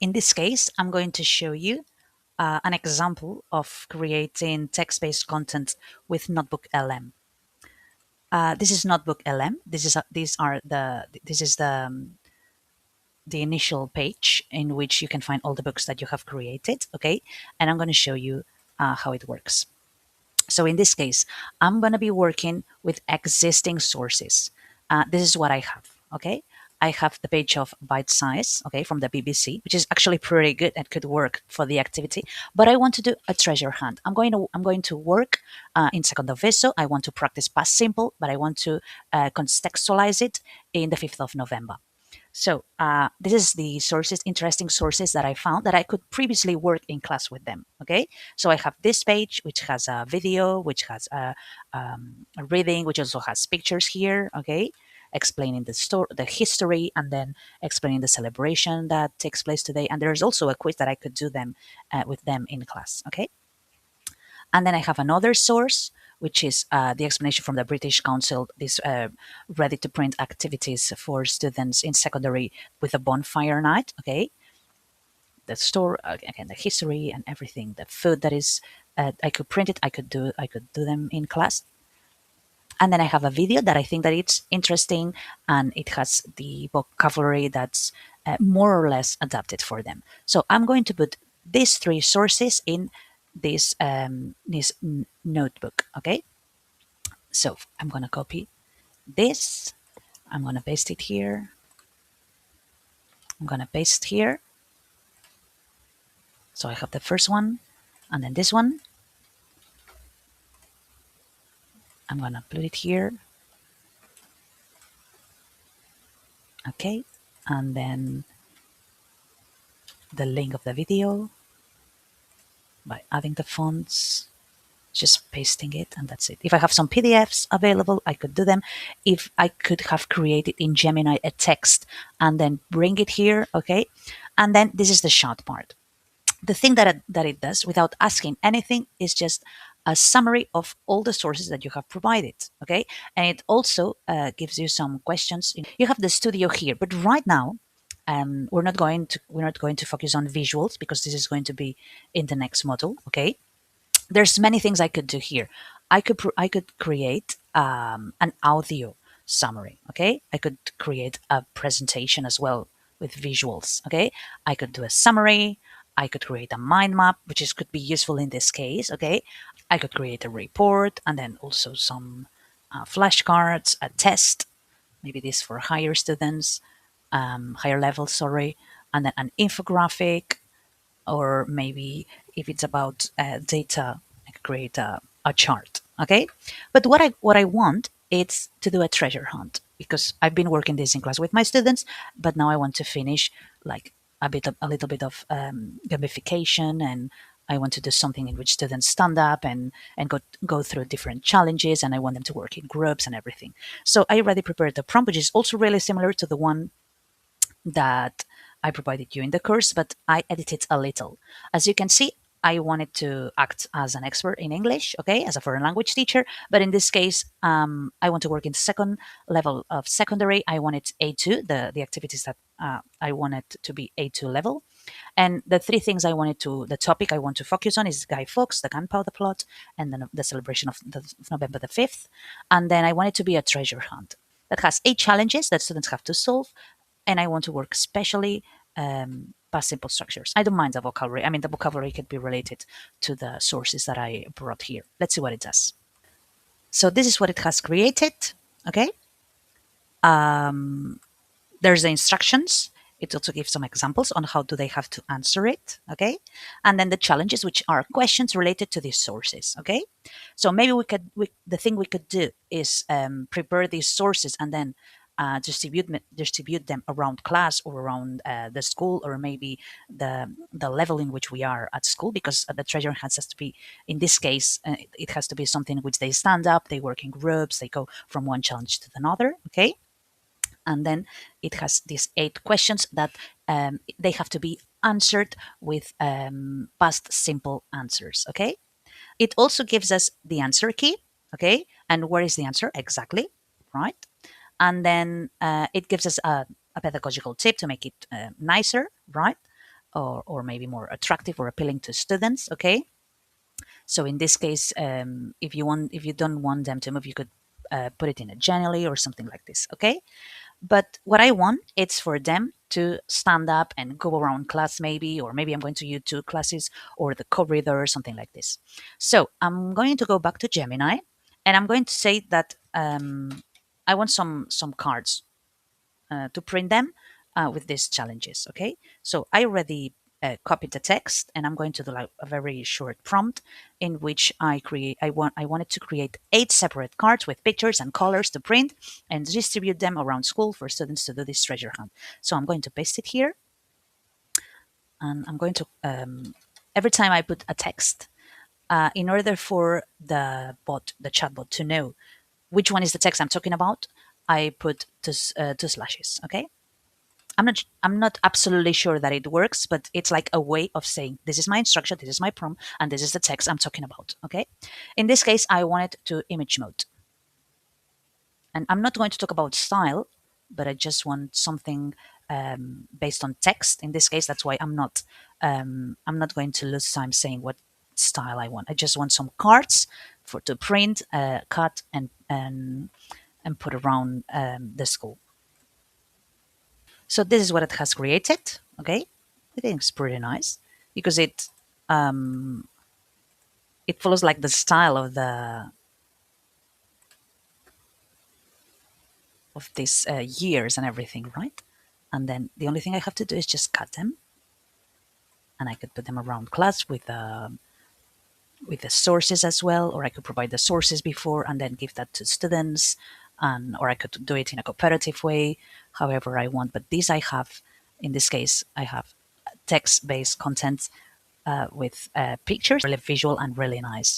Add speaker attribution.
Speaker 1: In this case, I'm going to show you an example of creating text-based content with NotebookLM. This is NotebookLM. This is the initial page in which you can find all the books that you have created. Okay, and I'm going to show you how it works. So in this case, I'm going to be working with existing sources. This is what I have. Okay. I have the page of Bite Size, okay, from the BBC, which is actually pretty good and could work for the activity. But I want to do a treasure hunt. I'm going to work in second of ESO. I want to practice past simple, but I want to contextualize it in the 5th of November. So this is the sources, interesting sources that I found that I could previously work in class with them. Okay, so I have this page which has a video, which has a reading, which also has pictures here. Okay, explaining the story, the history, and then explaining the celebration that takes place today. And there's also a quiz that I could do them with them in class. Okay, and then I have another source, which is the explanation from the British Council, these ready to print activities for students in secondary with a bonfire night. Okay. The store, again, the history and everything, the food that is, I could print it, I could do them in class. And then I have a video that I think that it's interesting and it has the vocabulary that's more or less adapted for them. So I'm going to put these three sources in this notebook. Okay, so I'm going to copy this. I'm going to paste it here. I'm going to paste here. So I have the first one and then this one. I'm going to put it here. Okay, and then the link of the video by adding the fonts, just pasting it, and that's it. If I have some PDFs available, I could do them. If I could have created in Gemini a text and then bring it here, okay? And then this is the short part. The thing that it does without asking anything is just a summary of all the sources that you have provided, okay? And it also gives you some questions. You have the studio here, but right now we're not going to focus on visuals because this is going to be in the next module, okay? There's many things I could do here. I could create an audio summary. Okay, I could create a presentation as well with visuals. Okay, I could do a summary. I could create a mind map, which could be useful in this case. Okay, I could create a report and then also some flashcards, a test, maybe this for higher students, higher level, sorry, and then an infographic, or maybe if it's about data, I could create a chart. Okay, but what I want is to do a treasure hunt because I've been working this in class with my students, but now I want to finish like a little bit of gamification, and I want to do something in which students stand up and go through different challenges, and I want them to work in groups and everything. So I already prepared the prompt, which is also really similar to the one that I provided you in the course, but I edited a little. As you can see, I wanted to act as an expert in English, okay, as a foreign language teacher. But in this case, I want to work in the second level of secondary. I wanted A2, the activities that I wanted to be A2 level. And the three things the topic I want to focus on is Guy Fawkes, the Gunpowder Plot, and then the celebration of November the 5th. And then I want it to be a treasure hunt that has 8 challenges that students have to solve, and I want to work especially past simple structures. I don't mind the vocabulary. I mean, the vocabulary could be related to the sources that I brought here. Let's see what it does. So this is what it has created. Okay. There's the instructions. It also gives some examples on how do they have to answer it. Okay. And then the challenges, which are questions related to these sources. Okay. So maybe the thing we could do is prepare these sources and then distribute them around class or around the school, or maybe the level in which we are at school, because the treasure hunt has to be, in this case, it has to be something in which they stand up, they work in groups, they go from one challenge to another. Okay, and then it has these 8 questions that they have to be answered with past simple answers. Okay, it also gives us the answer key. Okay, and where is the answer exactly, right? And then it gives us a pedagogical tip to make it nicer, right? or maybe more attractive or appealing to students. Okay, so in this case, if you don't want them to move, you could put it in a jelly or something like this. Okay, but what I want is for them to stand up and go around class, maybe, or maybe I'm going to YouTube classes or the corridor or something like this. So I'm going to go back to Gemini, and I'm going to say that I want some cards to print them with these challenges. Okay, so I already copied the text, and I'm going to do like a very short prompt in which I wanted to create 8 separate cards with pictures and colors to print and distribute them around school for students to do this treasure hunt. So I'm going to paste it here, and I'm going to every time I put a text, in order for the chatbot, to know which one is the text I'm talking about, I put two slashes. Okay, I'm not absolutely sure that it works, but it's like a way of saying this is my instruction, this is my prompt, and this is the text I'm talking about. Okay. In this case, I want it to image mode. And I'm not going to talk about style, but I just want something based on text. In this case, that's why I'm not going to lose time saying what style I want. I just want some cards for to print, cut, and put around the school. So this is what it has created. Okay, I think it's pretty nice because it follows like the style of these years and everything, right? And then the only thing I have to do is just cut them, and I could put them around class with the sources as well, or I could provide the sources before and then give that to students, and or I could do it in a cooperative way, however I want. But these I have, in this case, I have text-based content with pictures, really visual and really nice.